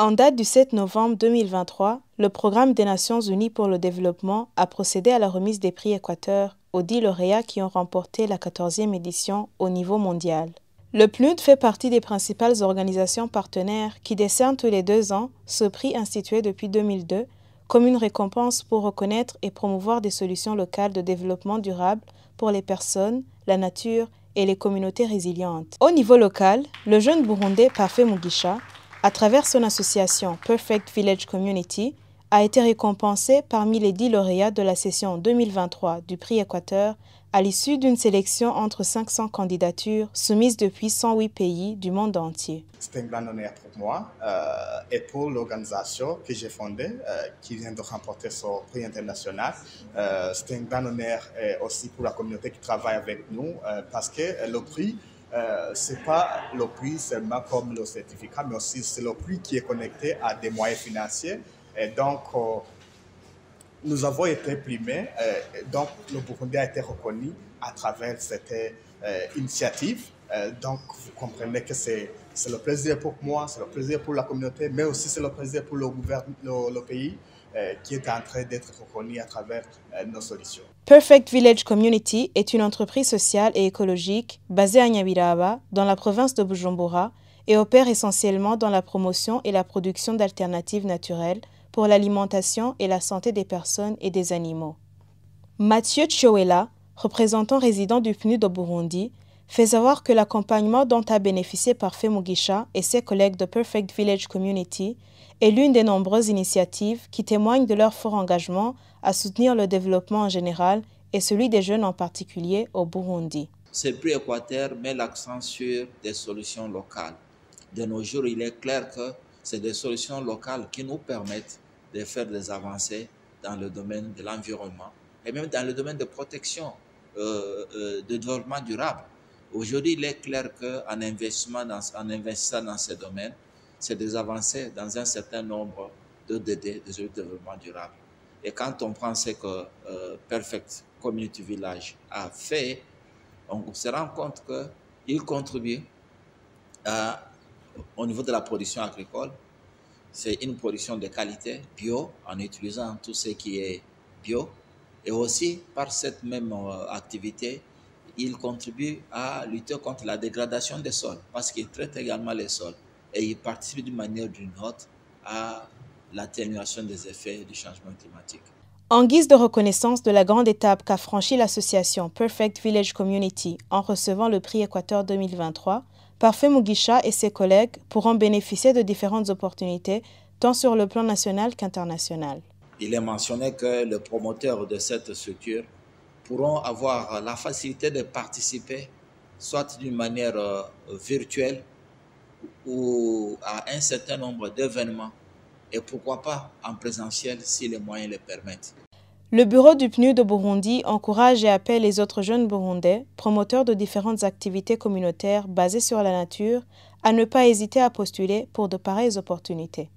En date du 7 novembre 2023, le Programme des Nations Unies pour le développement a procédé à la remise des prix Équateur aux 10 lauréats qui ont remporté la 14e édition au niveau mondial. Le PNUD fait partie des principales organisations partenaires qui décernent tous les 2 ans ce prix institué depuis 2002 comme une récompense pour reconnaître et promouvoir des solutions locales de développement durable pour les personnes, la nature et les communautés résilientes. Au niveau local, le jeune Burundais Parfait Mugisha, à travers son association Perfect Village Community, a été récompensé parmi les 10 lauréats de la session 2023 du prix Équateur à l'issue d'une sélection entre 500 candidatures soumises depuis 108 pays du monde entier. C'est un grand honneur pour moi et pour l'organisation que j'ai fondée, qui vient de remporter son prix international. C'est un grand honneur aussi pour la communauté qui travaille avec nous parce que le prix, ce n'est pas le prix seulement comme le certificat, mais aussi c'est le prix qui est connecté à des moyens financiers. Et donc, nous avons été primés, donc le Burundi a été reconnu à travers cette initiative. Donc, vous comprenez que c'est le plaisir pour moi, c'est le plaisir pour la communauté, mais aussi c'est le plaisir pour le pays qui est en train d'être reconnu à travers nos solutions. Perfect Village Community est une entreprise sociale et écologique basée à Nyabiraba, dans la province de Bujumbura, et opère essentiellement dans la promotion et la production d'alternatives naturelles pour l'alimentation et la santé des personnes et des animaux. Mathieu Tchouela, représentant résident du PNUD au Burundi, fait savoir que l'accompagnement dont a bénéficié Parfait Mugisha et ses collègues de Perfect Village Community est l'une des nombreuses initiatives qui témoignent de leur fort engagement à soutenir le développement en général et celui des jeunes en particulier au Burundi. Ce prix Équateur met l'accent sur des solutions locales. De nos jours, il est clair que c'est des solutions locales qui nous permettent de faire des avancées dans le domaine de l'environnement et même dans le domaine de protection, de développement durable. Aujourd'hui, il est clair qu'en investissant dans ces domaines, c'est des avancées dans un certain nombre de DD, des développement durable. Et quand on prend ce que Perfect Community Village a fait, on se rend compte qu'il contribue au niveau de la production agricole. C'est une production de qualité, bio, en utilisant tout ce qui est bio. Et aussi, par cette même activité, il contribue à lutter contre la dégradation des sols, parce qu'il traite également les sols. Et il participe d'une manière ou d'une autre à l'atténuation des effets du changement climatique. En guise de reconnaissance de la grande étape qu'a franchie l'association Perfect Village Community en recevant le prix Équateur 2023, Parfait Mugisha et ses collègues pourront bénéficier de différentes opportunités, tant sur le plan national qu'international. Il est mentionné que les promoteurs de cette structure pourront avoir la facilité de participer, soit d'une manière virtuelle ou à un certain nombre d'événements, et pourquoi pas en présentiel si les moyens le permettent. Le bureau du PNUD au Burundi encourage et appelle les autres jeunes Burundais, promoteurs de différentes activités communautaires basées sur la nature, à ne pas hésiter à postuler pour de pareilles opportunités.